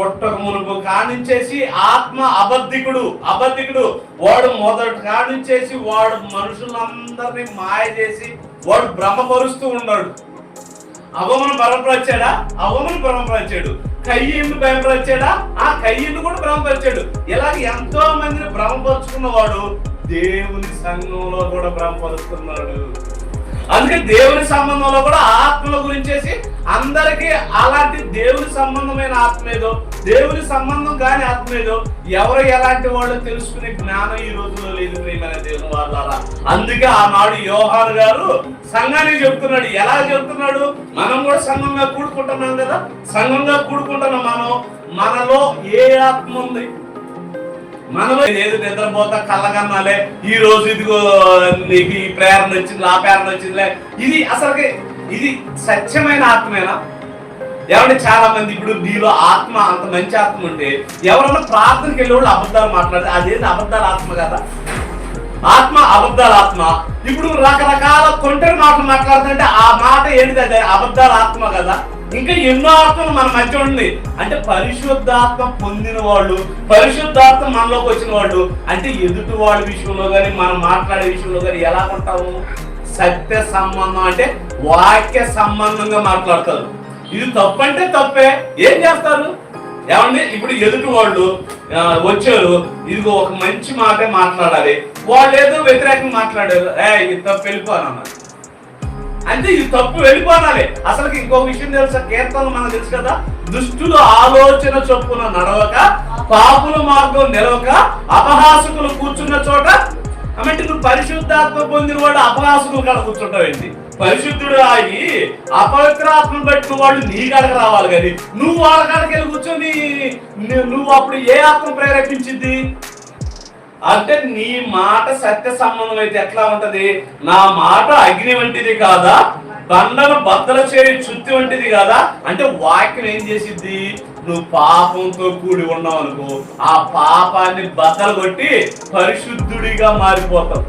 పుట్టక మునుపు కానించేసి ఆత్మ అబద్ధికుడు వాడు మొదటి కానించేసి వాడు మనుషులందరినీ మాయ చేసి వాడు భ్రమపరుస్తూ ఉన్నాడు. అవమను భ్రమపరిచాడా? అవమను భ్రమపరిచాడు. కయ్యను భ్రమపరిచాడా? ఆ కయ్యను కూడా భ్రమపరిచాడు. ఇలాగ ఎంతో మందిని భ్రమపరుచుకున్నవాడు దేవుని సంఘంలో కూడా భ్రమపరుస్తున్నాడు. అందుకే దేవుని సంబంధంలో కూడా ఆత్మల గురించేసి అందరికీ అలాంటి దేవుని సంబంధమైన ఆత్మ ఏదో, దేవుని సంబంధం కాని ఆత్మ ఏదో, ఎవరు ఎలాంటి వాళ్ళు తెలుసుకునే జ్ఞానం ఈ రోజుల్లో లేదు ప్రియమైన దేవుని వాళ్ళారా. అందుకే ఆనాడు యోహాను గారు సంఘానికి చెప్తున్నాడు. ఎలా చెప్తున్నాడు? మనం కూడా సంఘంగా కూడుకుంటున్నాం కదా, సంఘంగా కూడుకుంటున్నాం. మనలో ఏ ఆత్మ ఉంది? మనలో ఏది నిద్రపోతా కళ్ళగన్నాలే, ఈ రోజు ఇదిగో నీకు ఈ ప్రేరణ వచ్చింది, ఆ ప్రేరణ వచ్చిందిలే, ఇది అసలుకి ఇది సత్యమైన ఆత్మేనా? ఏమంటే చాలా మంది ఇప్పుడు నీలో ఆత్మ అంత మంచి ఆత్మ ఉంటే ఎవరన్నా ప్రార్థనకి వెళ్ళే వాళ్ళు అబద్ధాలు మాట్లాడితే అదేంటి అబద్ధాల ఆత్మ కదా? ఆత్మ అబద్ధాల ఆత్మ. ఇప్పుడు రకరకాల కొంటరి మాటలు మాట్లాడుతుంటే ఆ మాట ఏంటిది? అదే అబద్ధాల ఆత్మ కదా. ఇంకా ఎన్నో ఆత్మలు మన మధ్య ఉంది. అంటే పరిశుద్ధాత్మ పొందిన వాళ్ళు, పరిశుద్ధాత్మ మనలోకి వచ్చిన వాళ్ళు, అంటే ఎదుటి వాళ్ళ విషయంలో కానీ మనం మాట్లాడే విషయంలో కానీ ఎలా ఉంటాము? సత్య సంబంధం అంటే వాక్య సంబంధంగా మాట్లాడతారు. ఇది తప్పంటే తప్పే. ఏం చేస్తారు? ఏమండి ఇప్పుడు ఎదుటి వాళ్ళు వచ్చారు, ఇదిగో ఒక మంచి మాటే మాట్లాడాలి, వాళ్ళు ఏదో వ్యతిరేకంగా మాట్లాడారు, ఇది తప్పు వెళ్ళిపోనన్నారు. అంటే ఇది తప్పు వెళ్ళిపోనాలి. అసలు ఇంకొక విషయం తెలుసా? కీర్తనలు మనకు తెలుసు కదా, దుష్టులు ఆలోచన చొప్పున నడవక, పాపుల మార్గం నిలవక, అపహాసకులు కూర్చున్న చోట. అంటే నువ్వు పరిశుద్ధాత్మ పొందిన వాడు అపహాసకులు కాడ కూర్చుంటావేంటి? పరిశుద్ధుడు ఆగి అపవిత్రాత్మను బట్టి వాళ్ళు నీ కాడకు రావాలి, కానీ నువ్వు వాళ్ళ కాడకి వెళ్ళి కూర్చొని నువ్వు అప్పుడు ఏ ఆత్మ ప్రేరేపించింది? అంటే నీ మాట సత్య సంబంధం అయితే ఎట్లా ఉంటది? నా మాట అగ్ని వంటిది కాదా, బండను బద్దలు చేయి చుత్తి వంటిది కాదా? అంటే వాక్యం ఏం చేసిద్ది? నువ్వు పాపంతో కూడి ఉన్నావు అనుకో, ఆ పాపాన్ని బద్దలు కొట్టి పరిశుద్ధుడిగా మారిపోతావు.